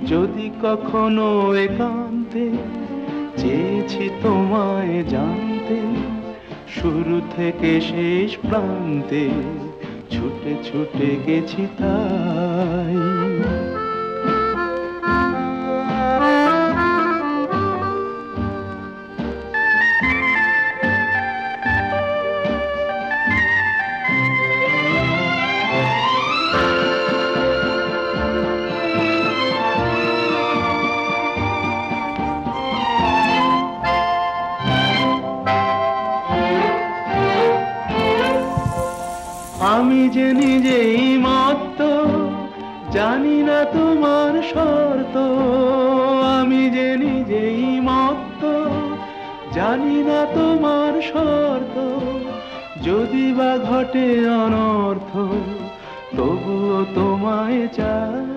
যদি কখনো একান্তে চেয়েছি তোমায় জানতে, শুরু থেকে শেষ প্রান্তে ছুটে ছুটে গেছি তাই। আমি যে নিজেই মত্ত, জানি না তোমার শর্ত। আমি যে নিজেই মত্ত, জানি না তোমার শর্ত। যদি বা ঘটে অনর্থ, তবুও তোমায় চাই।